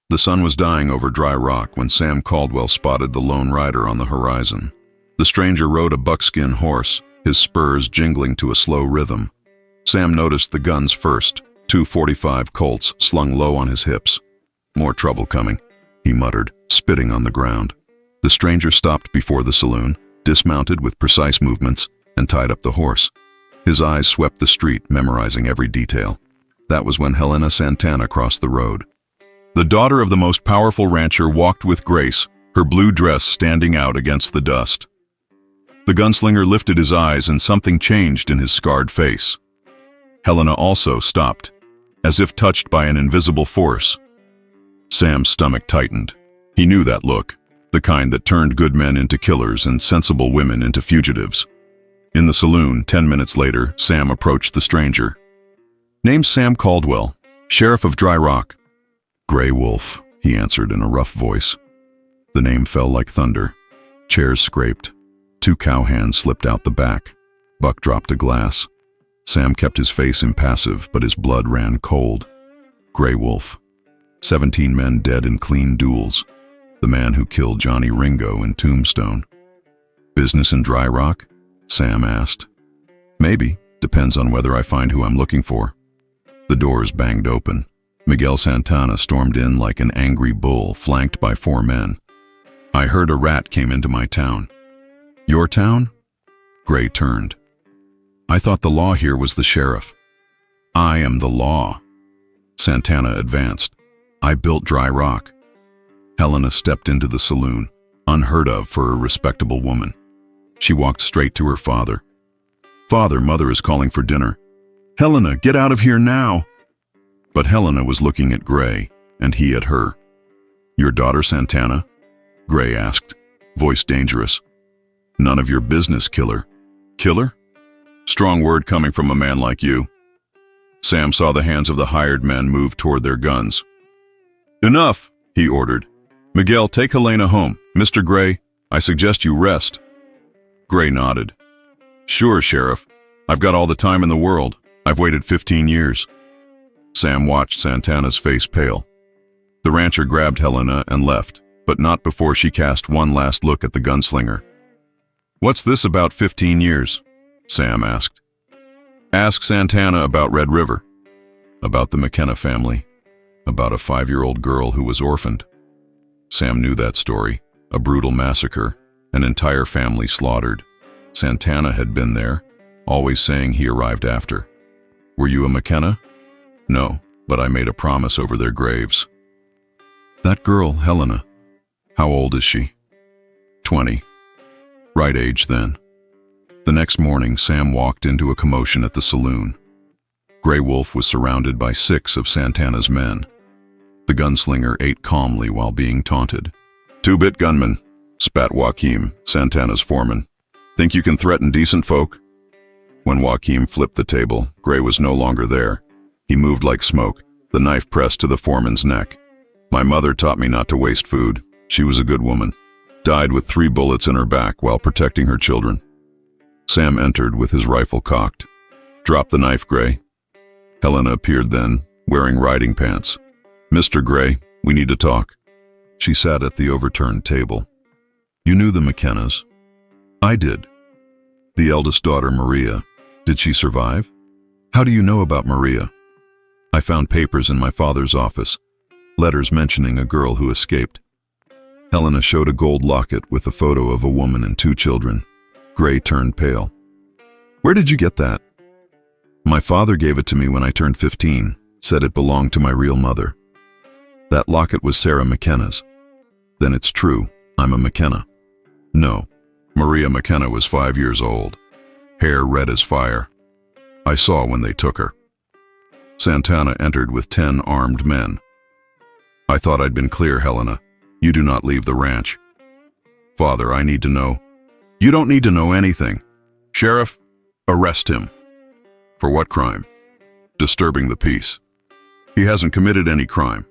The sun was dying over dry rock when Sam Caldwell spotted the lone rider on the horizon. The stranger rode a buckskin horse, his spurs jingling to a slow rhythm. Sam noticed the guns first, two .45 Colts slung low on his hips. "More trouble coming," he muttered, spitting on the ground. The stranger stopped before the saloon, dismounted with precise movements, and tied up the horse. His eyes swept the street, memorizing every detail. That was when Helena Santana crossed the road. The daughter of the most powerful rancher walked with grace, her blue dress standing out against the dust. The gunslinger lifted his eyes and something changed in his scarred face. Helena also stopped, as if touched by an invisible force. Sam's stomach tightened. He knew that look, the kind that turned good men into killers and sensible women into fugitives. In the saloon, 10 minutes later, Sam approached the stranger. "Name's Sam Caldwell, Sheriff of Dry Rock." "Gray Wolf," he answered in a rough voice. The name fell like thunder. Chairs scraped. Two cowhands slipped out the back. Buck dropped a glass. Sam kept his face impassive, but his blood ran cold. Gray Wolf. 17 men dead in clean duels. The man who killed Johnny Ringo in Tombstone. "Business in Dry Rock?" Sam asked. "Maybe. Depends on whether I find who I'm looking for." The doors banged open. Miguel Santana stormed in like an angry bull, flanked by 4 men. "I heard a rat came into my town." "Your town?" Gray turned. "I thought the law here was the sheriff." "I am the law." Santana advanced. "I built Dry Rock." Helena stepped into the saloon, unheard of for a respectable woman. She walked straight to her father. "Father, Mother is calling for dinner." "Helena, get out of here now!" But Helena was looking at Gray, and he at her. "Your daughter Santana?" Gray asked, voice dangerous. "None of your business, killer." "Killer? Strong word coming from a man like you." Sam saw the hands of the hired men move toward their guns. "Enough," he ordered. "Miguel, take Helena home. Mr. Gray, I suggest you rest." Gray nodded. "Sure, Sheriff. I've got all the time in the world. I've waited 15 years. Sam watched Santana's face pale. The rancher grabbed Helena and left, but not before she cast one last look at the gunslinger. "What's this about 15 years?" Sam asked. "Ask Santana about Red River." About the McKenna family. About a 5-year-old girl who was orphaned. Sam knew that story. A brutal massacre. An entire family slaughtered. Santana had been there, always saying he arrived after. "Were you a McKenna?" "No, but I made a promise over their graves." "That girl, Helena, how old is she?" 20. Right age then. The next morning, Sam walked into a commotion at the saloon. Gray Wolf was surrounded by 6 of Santana's men. The gunslinger ate calmly while being taunted. "Two-bit gunman," spat Joaquim, Santana's foreman. "Think you can threaten decent folk?" When Joaquim flipped the table, Gray was no longer there. He moved like smoke, the knife pressed to the foreman's neck. "My mother taught me not to waste food. She was a good woman. Died with 3 bullets in her back while protecting her children." Sam entered with his rifle cocked. "Drop the knife, Gray." Helena appeared then, wearing riding pants. "Mr. Gray, we need to talk." She sat at the overturned table. "You knew the McKennas?" "I did." "The eldest daughter, Maria. Did she survive?" "How do you know about Maria?" "I found papers in my father's office, letters mentioning a girl who escaped." Helena showed a gold locket with a photo of a woman and 2 children. Gray turned pale. "Where did you get that?" "My father gave it to me when I turned 15, said it belonged to my real mother." "That locket was Sarah McKenna's." "Then it's true, I'm a McKenna." "No, Maria McKenna was 5 years old. Hair red as fire. I saw when they took her." Santana entered with 10 armed men. "I thought I'd been clear, Helena. You do not leave the ranch." "Father, I need to know." "You don't need to know anything. Sheriff, arrest him." "For what crime?" "Disturbing the peace." "He hasn't committed any crime."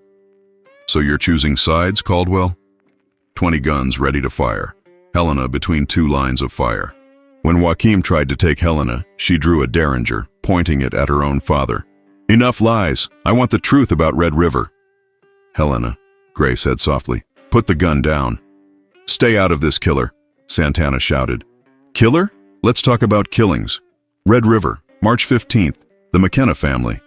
"So you're choosing sides, Caldwell?" 20 guns ready to fire. Helena between 2 lines of fire. When Joaquim tried to take Helena, she drew a derringer, pointing it at her own father. "Enough lies. I want the truth about Red River." "Helena," Gray said softly. Put the gun down. Stay out of this, killer, Santana shouted. Killer? Let's talk about killings. Red River, March 15th, the McKenna family.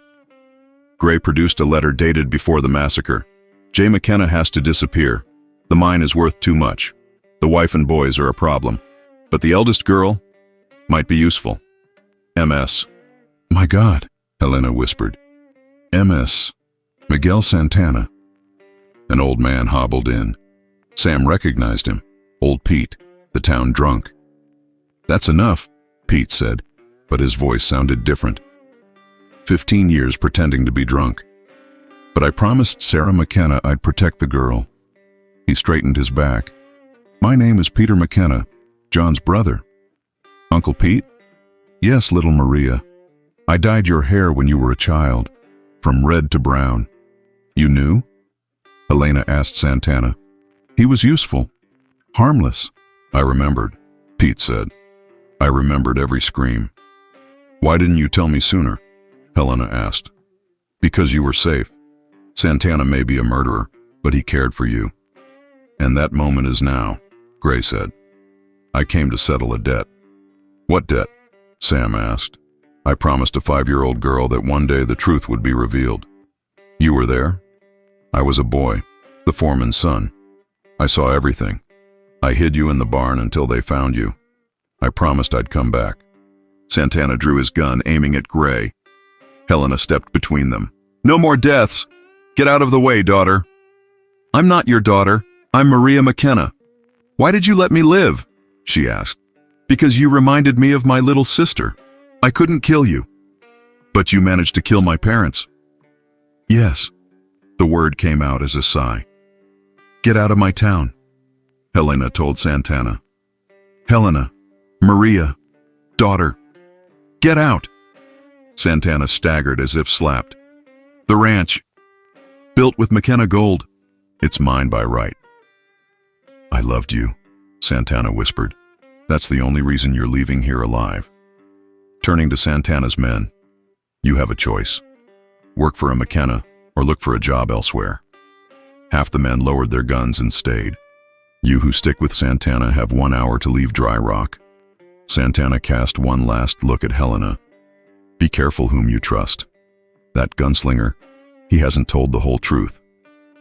Gray produced a letter dated before the massacre. Jay McKenna has to disappear. The mine is worth too much. The wife and boys are a problem. But the eldest girl might be useful. MS. My God, Helena whispered. MS. Miguel Santana. An old man hobbled in. Sam recognized him. Old Pete, the town drunk. That's enough, Pete said, but his voice sounded different. 15 years pretending to be drunk. But I promised Sarah McKenna I'd protect the girl. He straightened his back. My name is Peter McKenna, John's brother. Uncle Pete? Yes, little Maria. I dyed your hair when you were a child, from red to brown. You knew? Helena asked Santana. He was useful, harmless. I remembered, Pete said. I remembered every scream. Why didn't you tell me sooner? Helena asked. Because you were safe. Santana may be a murderer, but he cared for you. And that moment is now, Gray said. I came to settle a debt. What debt? Sam asked. I promised a 5-year-old girl that one day the truth would be revealed. You were there? I was a boy, the foreman's son. I saw everything. I hid you in the barn until they found you. I promised I'd come back. Santana drew his gun, aiming at Gray. Helena stepped between them. No more deaths! Get out of the way, daughter. I'm not your daughter. I'm Maria McKenna. Why did you let me live? She asked. Because you reminded me of my little sister. I couldn't kill you. But you managed to kill my parents. Yes. The word came out as a sigh. Get out of my town, Helena told Santana. Helena, Maria, daughter, get out. Santana staggered as if slapped. The ranch, built with McKenna gold. It's mine by right. I loved you, Santana whispered. That's the only reason you're leaving here alive. Turning to Santana's men, you have a choice. Work for a McKenna or look for a job elsewhere. Half the men lowered their guns and stayed. You who stick with Santana have 1 hour to leave Dry Rock. Santana cast one last look at Helena. Be careful whom you trust. That gunslinger, he hasn't told the whole truth.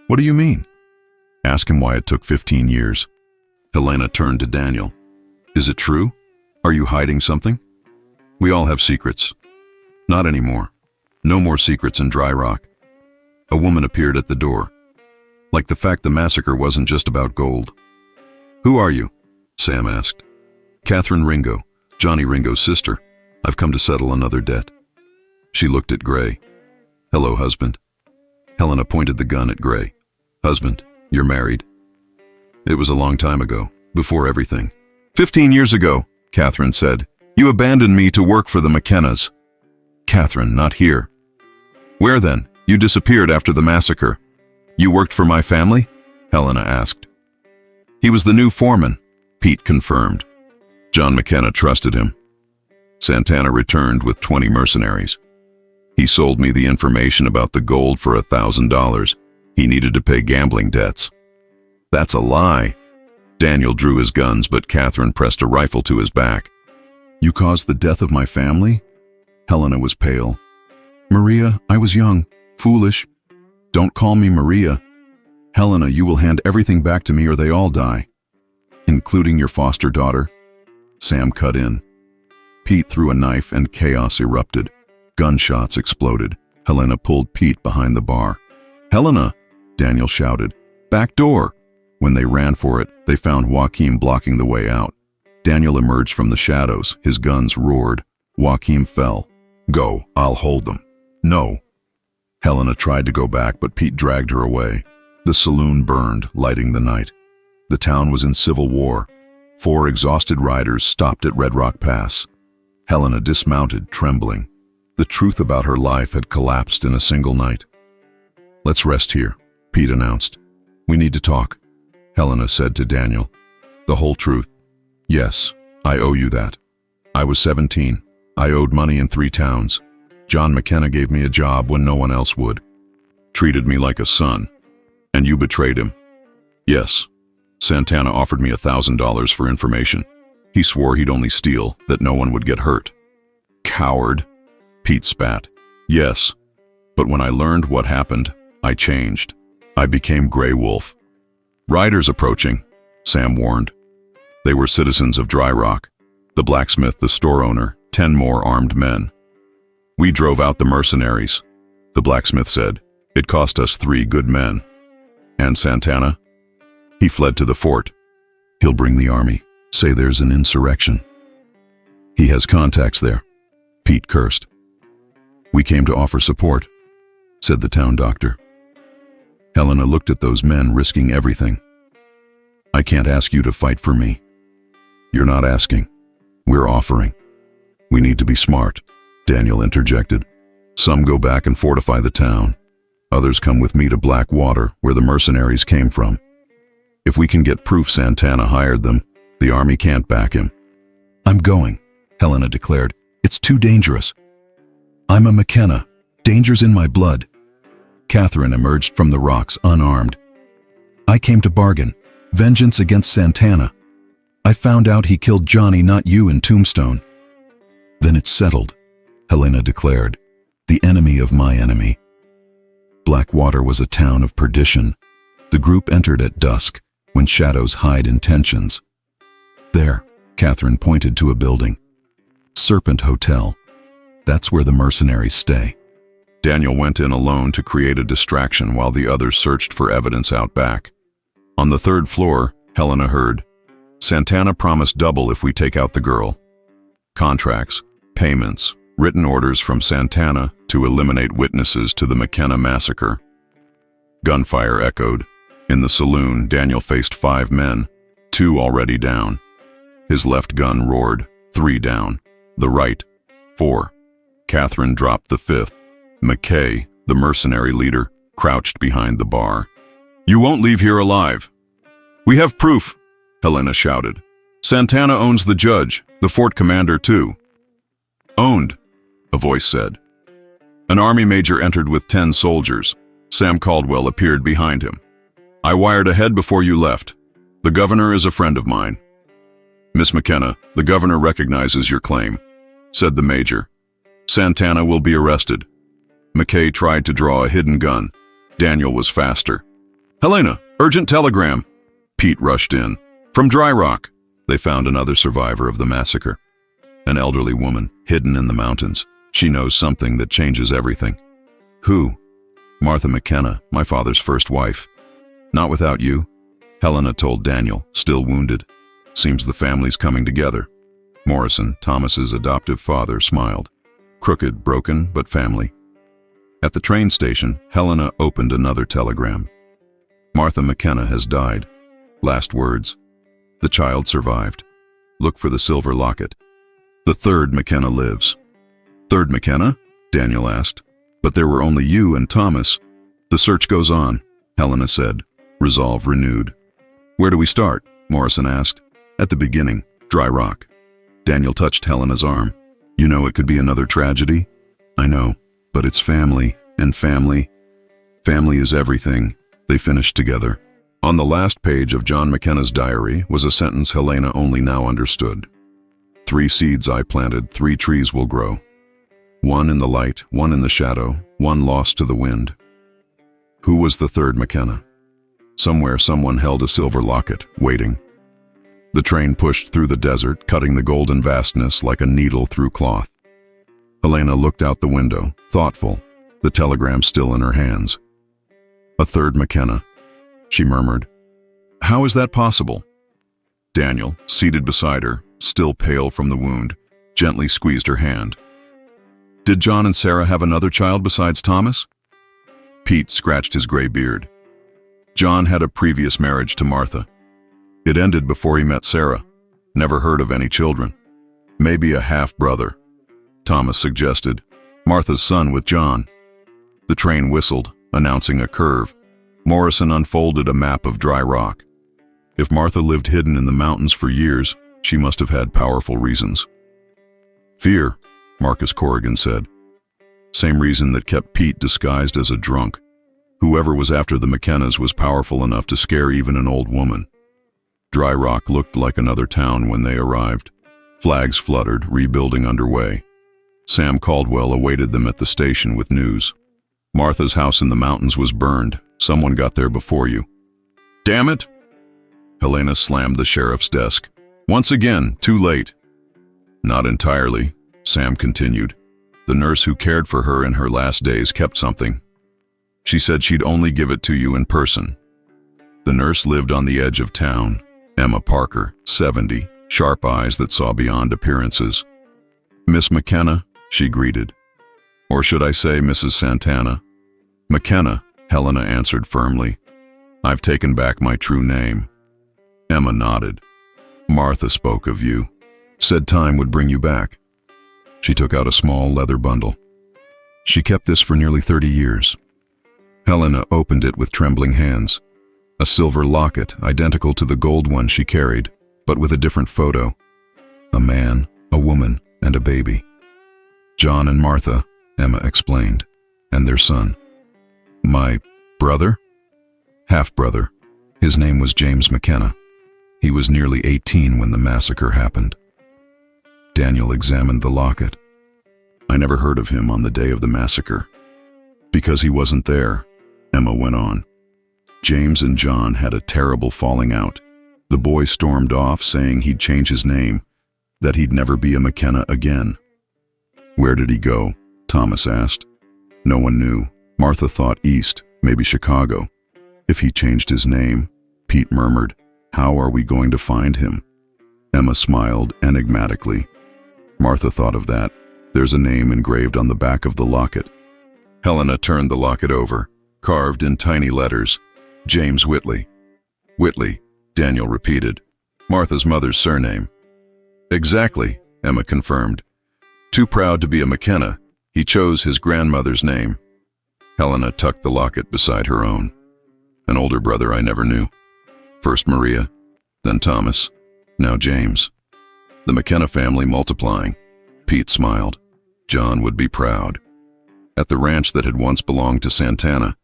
What do you mean? Ask him why it took 15 years. Helena turned to Daniel. Is it true? Are you hiding something? We all have secrets. Not anymore. No more secrets in Dry Rock. A woman appeared at the door. Like the fact the massacre wasn't just about gold. Who are you? Sam asked. Catherine Ringo, Johnny Ringo's sister. I've come to settle another debt. She looked at Gray. Hello, husband. Helena pointed the gun at Gray. Husband, you're married. It was a long time ago, before everything. 15 years ago, Catherine said. You abandoned me to work for the McKennas. Catherine, not here. Where then? You disappeared after the massacre. You worked for my family? Helena asked. He was the new foreman, Pete confirmed. John McKenna trusted him. Santana returned with 20 mercenaries. He sold me the information about the gold for $1,000. He needed to pay gambling debts. That's a lie. Daniel drew his guns, but Catherine pressed a rifle to his back. You caused the death of my family? Helena was pale. Maria, I was young, foolish. Don't call me Maria. Helena, you will hand everything back to me or they all die. Including your foster daughter? Sam cut in. Pete threw a knife and chaos erupted. Gunshots exploded. Helena pulled Pete behind the bar. Helena, Daniel shouted. Back door. When they ran for it, they found Joaquim blocking the way out. Daniel emerged from the shadows. His guns roared. Joaquim fell. Go, I'll hold them. No. Helena tried to go back, but Pete dragged her away. The saloon burned, lighting the night. The town was in civil war. 4 exhausted riders stopped at Red Rock Pass. Helena dismounted, trembling. The truth about her life had collapsed in a single night. Let's rest here, Pete announced. We need to talk, Helena said to Daniel. The whole truth. Yes, I owe you that. I was 17. I owed money in 3 towns. John McKenna gave me a job when no one else would. Treated me like a son. And you betrayed him? Yes. Santana offered me $1,000 for information. He swore he'd only steal, that no one would get hurt. Coward, Pete spat. Yes, but when I learned what happened, I changed. I became Grey Wolf. Riders approaching, Sam warned. They were citizens of Dry Rock, the blacksmith, the store owner, 10 more armed men. We drove out the mercenaries, the blacksmith said. It cost us 3 good men. And Santana? He fled to the fort. He'll bring the army, say there's an insurrection. He has contacts there, Pete cursed. We came to offer support, said the town doctor. Helena looked at those men risking everything. I can't ask you to fight for me. You're not asking. We're offering. We need to be smart, Daniel interjected. Some go back and fortify the town. Others come with me to Blackwater, where the mercenaries came from. If we can get proof Santana hired them, the army can't back him. I'm going, Helena declared. It's too dangerous. I'm a McKenna. Danger's in my blood. Catherine emerged from the rocks unarmed. I came to bargain. Vengeance against Santana. I found out he killed Johnny, not you, in Tombstone. Then it's settled, Helena declared. The enemy of my enemy. Blackwater was a town of perdition. The group entered at dusk, when shadows hide intentions. There, Catherine pointed to a building. Serpent Hotel. That's where the mercenaries stay. Daniel went in alone to create a distraction while the others searched for evidence out back. On the 3rd floor, Helena heard, Santana promised double if we take out the girl. Contracts, payments, written orders from Santana to eliminate witnesses to the McKenna massacre. Gunfire echoed. In the saloon, Daniel faced 5 men, 2 already down. His left gun roared, 3 down. The right, 4. Catherine dropped the 5th. McKay, the mercenary leader, crouched behind the bar. You won't leave here alive. We have proof, Helena shouted. Santana owns the judge, the fort commander too. Owned, a voice said. An army major entered with 10 soldiers. Sam Caldwell appeared behind him. I wired ahead before you left. The governor is a friend of mine. Miss McKenna, the governor recognizes your claim, said the major. Santana will be arrested. McKay tried to draw a hidden gun. Daniel was faster. Helena, urgent telegram. Pete rushed in. From Dry Rock. They found another survivor of the massacre. An elderly woman, hidden in the mountains. She knows something that changes everything. Who? Martha McKenna, my father's first wife. Not without you, Helena told Daniel, still wounded. Seems the family's coming together. Morrison, Thomas's adoptive father, smiled. Crooked, broken, but family. At the train station, Helena opened another telegram. Martha McKenna has died. Last words. The child survived. Look for the silver locket. The 3rd McKenna lives. 3rd McKenna? Daniel asked. But there were only you and Thomas. The search goes on, Helena said, resolve renewed. Where do we start? Morrison asked. At the beginning, Dry Rock. Daniel touched Helena's arm. You know it could be another tragedy? I know, but it's family, and family. Family is everything. They finished together. On the last page of John McKenna's diary was a sentence Helena only now understood. 3 seeds I planted, 3 trees will grow. 1 in the light, 1 in the shadow, 1 lost to the wind. Who was the 3rd McKenna? Somewhere someone held a silver locket, waiting. The train pushed through the desert, cutting the golden vastness like a needle through cloth. Helena looked out the window, thoughtful, the telegram still in her hands. A 3rd McKenna, she murmured. How is that possible? Daniel, seated beside her, still pale from the wound, gently squeezed her hand. Did John and Sarah have another child besides Thomas? Pete scratched his gray beard. John had a previous marriage to Martha. It ended before he met Sarah. Never heard of any children. Maybe a half-brother, Thomas suggested. Martha's son with John. The train whistled, announcing a curve. Morrison unfolded a map of Dry Rock. If Martha lived hidden in the mountains for years, she must have had powerful reasons. Fear, Marcus Corrigan said. Same reason that kept Pete disguised as a drunk. Whoever was after the McKennas was powerful enough to scare even an old woman. Dry Rock looked like another town when they arrived. Flags fluttered, rebuilding underway. Sam Caldwell awaited them at the station with news. Martha's house in the mountains was burned. Someone got there before you. Damn it! Helena slammed the sheriff's desk. Once again, too late. Not entirely, Sam continued. The nurse who cared for her in her last days kept something. She said she'd only give it to you in person. The nurse lived on the edge of town. Emma Parker, 70, sharp eyes that saw beyond appearances. Miss McKenna, she greeted. Or should I say Mrs. Santana? McKenna, Helena answered firmly. I've taken back my true name. Emma nodded. Martha spoke of you. Said time would bring you back. She took out a small leather bundle. She kept this for nearly 30 years. Helena opened it with trembling hands. A silver locket, identical to the gold one she carried, but with a different photo. A man, a woman, and a baby. John and Martha, Emma explained, and their son. My brother? Half-brother. His name was James McKenna. He was nearly 18 when the massacre happened. Daniel examined the locket. I never heard of him on the day of the massacre. Because he wasn't there, Emma went on. James and John had a terrible falling out. The boy stormed off saying he'd change his name, that he'd never be a McKenna again. Where did he go? Thomas asked. No one knew. Martha thought east, maybe Chicago. If he changed his name, Pete murmured, how are we going to find him? Emma smiled enigmatically. Martha thought of that. There's a name engraved on the back of the locket. Helena turned the locket over, carved in tiny letters. James Whitley. Whitley, Daniel repeated. Martha's mother's surname. Exactly, Emma confirmed. Too proud to be a McKenna, he chose his grandmother's name. Helena tucked the locket beside her own. An older brother I never knew. First Maria, then Thomas, now James. The McKenna family multiplying. Pete smiled. John would be proud. At the ranch that had once belonged to Santana,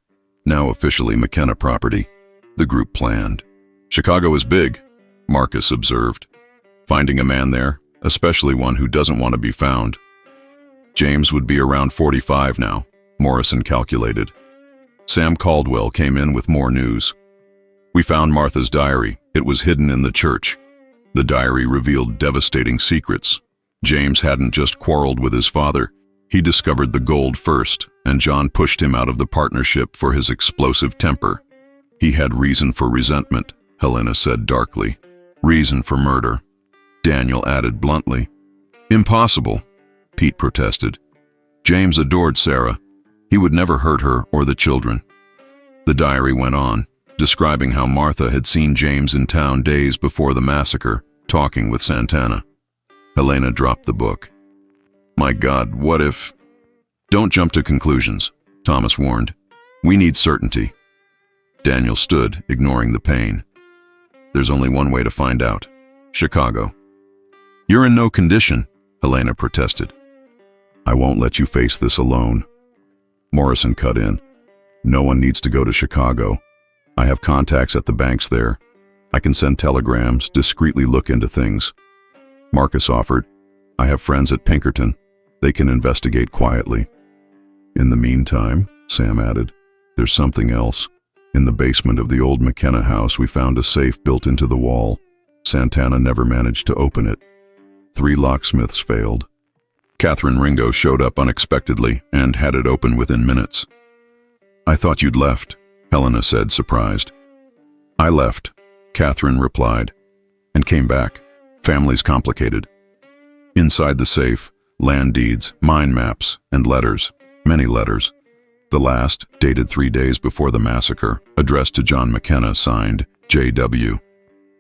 now officially McKenna property, the group planned. Chicago is big, Marcus observed. Finding a man there, especially one who doesn't want to be found. James would be around 45 now, Morrison calculated. Sam Caldwell came in with more news. We found Martha's diary. It was hidden in the church. The diary revealed devastating secrets. James hadn't just quarreled with his father. He discovered the gold first, and John pushed him out of the partnership for his explosive temper. He had reason for resentment, Helena said darkly. Reason for murder, Daniel added bluntly. Impossible, Pete protested. James adored Sarah. He would never hurt her or the children. The diary went on, describing how Martha had seen James in town days before the massacre, talking with Santana. Helena dropped the book. My God, what if... Don't jump to conclusions, Thomas warned. We need certainty. Daniel stood, ignoring the pain. There's only one way to find out. Chicago. You're in no condition, Helena protested. I won't let you face this alone. Morrison cut in. No one needs to go to Chicago. I have contacts at the banks there. I can send telegrams, discreetly look into things. Marcus offered. I have friends at Pinkerton. They can investigate quietly. In the meantime, Sam added, there's something else. In the basement of the old McKenna house, we found a safe built into the wall. Santana never managed to open it. 3 locksmiths failed. Catherine Ringo showed up unexpectedly and had it open within minutes. I thought you'd left, Helena said, surprised. I left, Catherine replied, and came back. Family's complicated. Inside the safe, land deeds, mine maps, and letters, many letters. The last, dated 3 days before the massacre, addressed to John McKenna, signed J.W.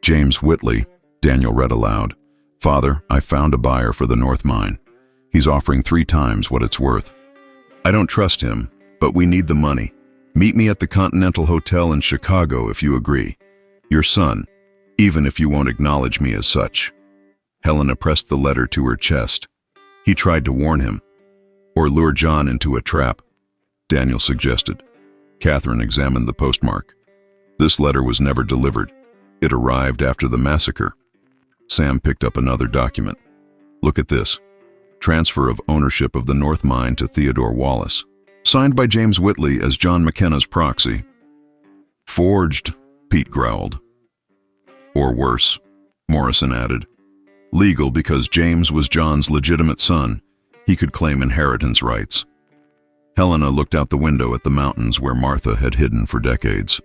James Whitley, Daniel read aloud. Father, I found a buyer for the North Mine. He's offering 3 times what it's worth. I don't trust him, but we need the money. Meet me at the Continental Hotel in Chicago if you agree. Your son, even if you won't acknowledge me as such. Helena pressed the letter to her chest. He tried to warn him, or lure John into a trap, Daniel suggested. Catherine examined the postmark. This letter was never delivered. It arrived after the massacre. Sam picked up another document. Look at this. Transfer of ownership of the North Mine to Theodore Wallace. Signed by James Whitley as John McKenna's proxy. Forged, Pete growled. Or worse, Morrison added. Legal because James was John's legitimate son. He could claim inheritance rights. Helena looked out the window at the mountains where Martha had hidden for decades.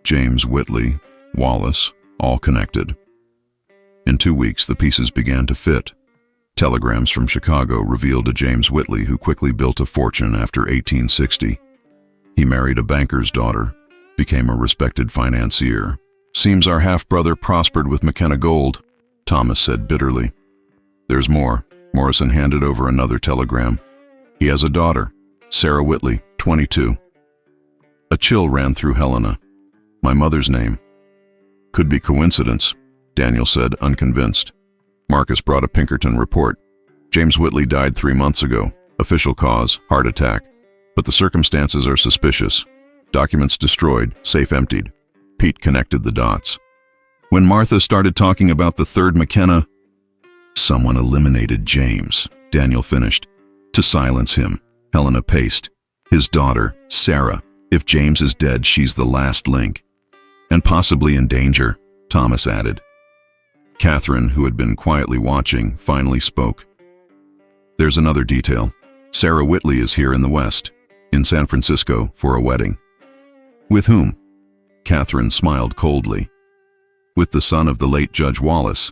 James Whitley, Wallace, all connected. In 2 weeks, the pieces began to fit. Telegrams from Chicago revealed a James Whitley who quickly built a fortune after 1860. He married a banker's daughter, became a respected financier. Seems our half-brother prospered with McKenna Gold, Thomas said bitterly. There's more. Morrison handed over another telegram. He has a daughter, Sarah Whitley, 22. A chill ran through Helena. My mother's name. Could be coincidence, Daniel said, unconvinced. Marcus brought a Pinkerton report. James Whitley died 3 months ago. Official cause, heart attack. But the circumstances are suspicious. Documents destroyed, safe emptied. Pete connected the dots. When Martha started talking about the third McKenna, someone eliminated James, Daniel finished. To silence him, Helena paced. His daughter, Sarah. If James is dead, she's the last link. And possibly in danger, Thomas added. Catherine, who had been quietly watching, finally spoke. There's another detail. Sarah Whitley is here in the West, in San Francisco, for a wedding. With whom? Catherine smiled coldly. With the son of the late Judge Wallace.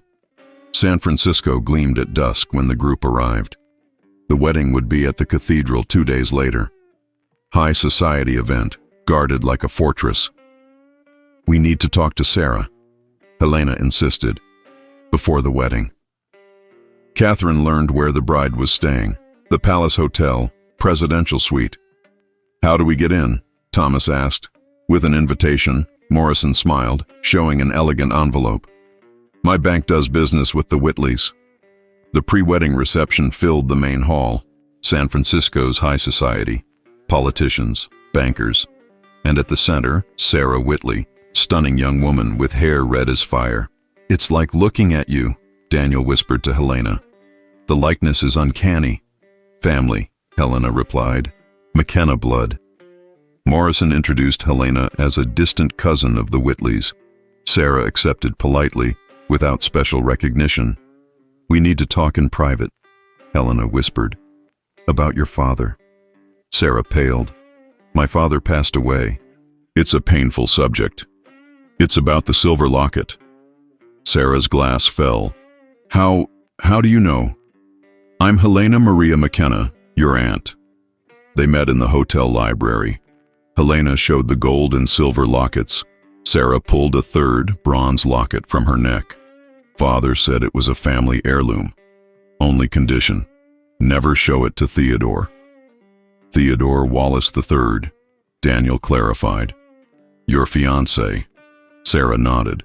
San Francisco gleamed at dusk when the group arrived. The wedding would be at the cathedral 2 days later. High society event, guarded like a fortress. We need to talk to Sarah, Helena insisted, before the wedding. Catherine learned where the bride was staying, the Palace Hotel, presidential suite. How do we get in? Thomas asked. With an invitation, Morrison smiled, showing an elegant envelope. My bank does business with the Whitleys. The pre-wedding reception filled the main hall, San Francisco's high society, politicians, bankers, and at the center, Sarah Whitley, stunning young woman with hair red as fire. It's like looking at you, Daniel whispered to Helena. The likeness is uncanny. Family, Helena replied. McKenna blood. Morrison introduced Helena as a distant cousin of the Whitleys. Sarah accepted politely, without special recognition. We need to talk in private, Helena whispered. About your father. Sarah paled. My father passed away. It's a painful subject. It's about the silver locket. Sarah's glass fell. How do you know? I'm Helena Maria McKenna, your aunt. They met in the hotel library. Helena showed the gold and silver lockets. Sarah pulled a third, bronze locket from her neck. Father said it was a family heirloom. Only condition, never show it to Theodore. Theodore Wallace III, Daniel clarified. Your fiancé. Sarah nodded.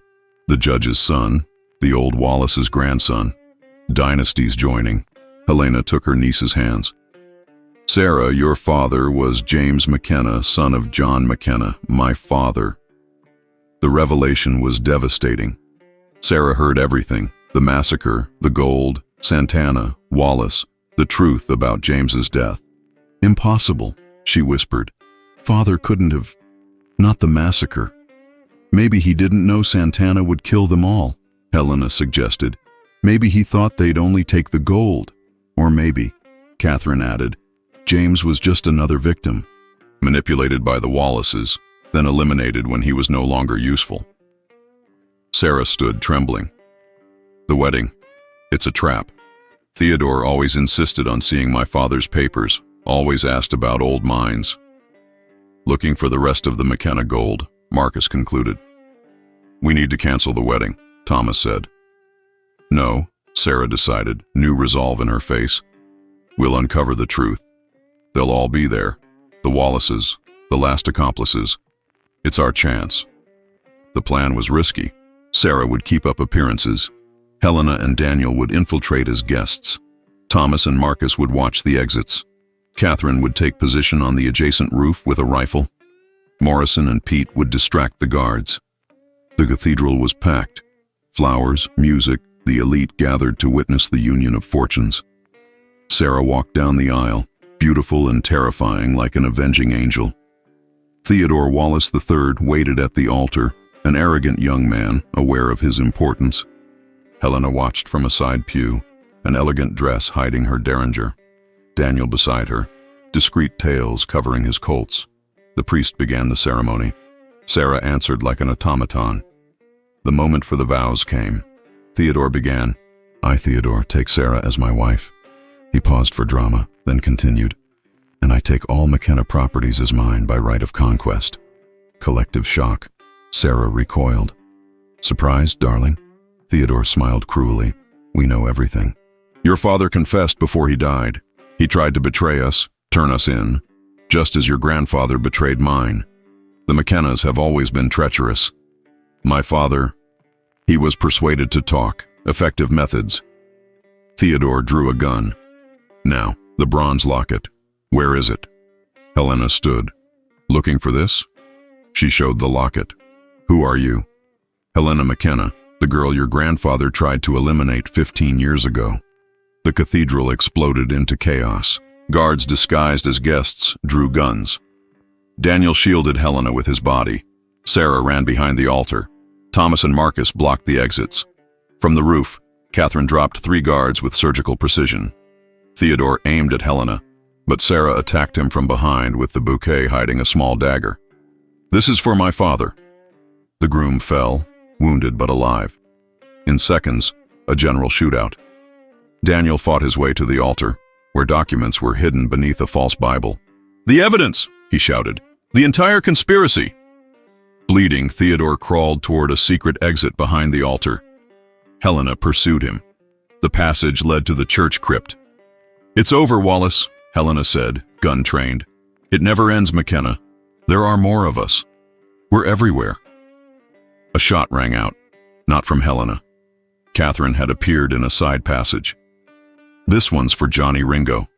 The judge's son, the old Wallace's grandson. Dynasty's joining. Helena took her niece's hands. Sarah, your father was James McKenna, son of John McKenna, my father. The revelation was devastating. Sarah heard everything, the massacre, the gold, Santana, Wallace, the truth about James's death. Impossible, she whispered. Father couldn't have. Not the massacre. Maybe he didn't know Santana would kill them all, Helena suggested. Maybe he thought they'd only take the gold. Or maybe, Catherine added, James was just another victim, manipulated by the Wallaces, then eliminated when he was no longer useful. Sarah stood trembling. The wedding. It's a trap. Theodore always insisted on seeing my father's papers, always asked about old mines. Looking for the rest of the McKenna gold, Marcus concluded. We need to cancel the wedding, Thomas said. No, Sarah decided, new resolve in her face. We'll uncover the truth. They'll all be there. The Wallaces, the last accomplices. It's our chance. The plan was risky. Sarah would keep up appearances. Helena and Daniel would infiltrate as guests. Thomas and Marcus would watch the exits. Catherine would take position on the adjacent roof with a rifle. Morrison and Pete would distract the guards. The cathedral was packed. Flowers, music, the elite gathered to witness the union of fortunes. Sarah walked down the aisle, beautiful and terrifying like an avenging angel. Theodore Wallace III waited at the altar, an arrogant young man, aware of his importance. Helena watched from a side pew, an elegant dress hiding her derringer. Daniel beside her, discreet tails covering his colts. The priest began the ceremony. Sarah answered like an automaton. The moment for the vows came. Theodore began, "I, Theodore, take Sarah as my wife." He paused for drama, then continued, "And I take all McKenna properties as mine by right of conquest." Collective shock. Sarah recoiled. "Surprised, darling?" Theodore smiled cruelly. "We know everything. Your father confessed before he died. He tried to betray us, turn us in, just as your grandfather betrayed mine. The McKennas have always been treacherous. My father, he was persuaded to talk, effective methods." Theodore drew a gun. "Now, the bronze locket. Where is it?" Helena stood. "Looking for this?" She showed the locket. "Who are you?" "Helena McKenna, the girl your grandfather tried to eliminate 15 years ago." The cathedral exploded into chaos. Guards disguised as guests drew guns. Daniel shielded Helena with his body. Sarah ran behind the altar. Thomas and Marcus blocked the exits. From the roof, Catherine dropped 3 guards with surgical precision. Theodore aimed at Helena, but Sarah attacked him from behind with the bouquet hiding a small dagger. "This is for my father." The groom fell, wounded but alive. In seconds, a general shootout. Daniel fought his way to the altar, where documents were hidden beneath a false Bible. "The evidence!" he shouted. "The entire conspiracy!" Bleeding, Theodore crawled toward a secret exit behind the altar. Helena pursued him. The passage led to the church crypt. "It's over, Wallace," Helena said, gun-trained. "It never ends, McKenna. There are more of us. We're everywhere." A shot rang out, not from Helena. Catherine had appeared in a side passage. "This one's for Johnny Ringo,"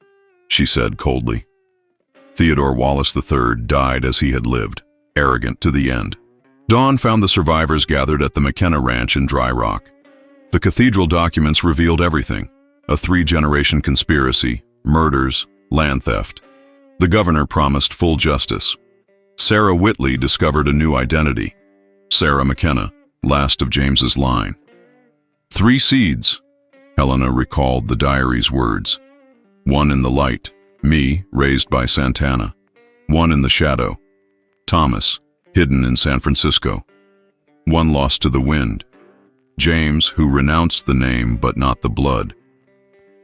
she said coldly. Theodore Wallace III died as he had lived, arrogant to the end. Dawn found the survivors gathered at the McKenna Ranch in Dry Rock. The cathedral documents revealed everything: a 3-generation conspiracy, murders, land theft. The governor promised full justice. Sarah Whitley discovered a new identity: Sarah McKenna, last of James's line. 3 seeds, Helena recalled the diary's words. 1 in the light, me, raised by Santana. 1 in the shadow, Thomas, hidden in San Francisco. 1 lost to the wind, James, who renounced the name but not the blood.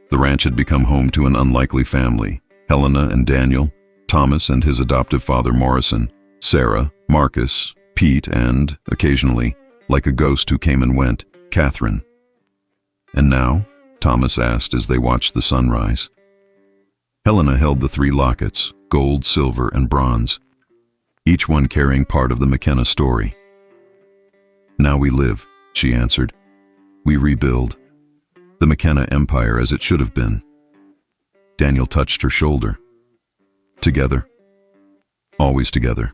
The ranch had become home to an unlikely family: Helena and Daniel, Thomas and his adoptive father Morrison, Sarah, Marcus, Pete, and, occasionally, like a ghost who came and went, Catherine. "And now?" Thomas asked as they watched the sunrise. Helena held the 3 lockets, gold, silver, and bronze, each one carrying part of the McKenna story. "Now we live," she answered. "We rebuild. The McKenna Empire as it should have been." Daniel touched her shoulder. "Together. Always together."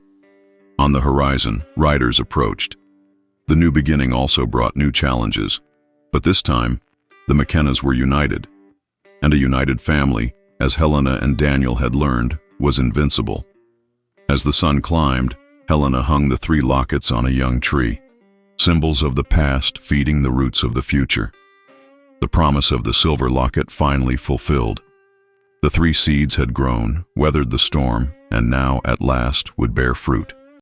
On the horizon, riders approached. The new beginning also brought new challenges, but this time, the McKennas were united. And a united family, as Helena and Daniel had learned, was invincible. As the sun climbed, Helena hung the 3 lockets on a young tree, symbols of the past feeding the roots of the future. The promise of the silver locket finally fulfilled. The 3 seeds had grown, weathered the storm, and now, at last, would bear fruit.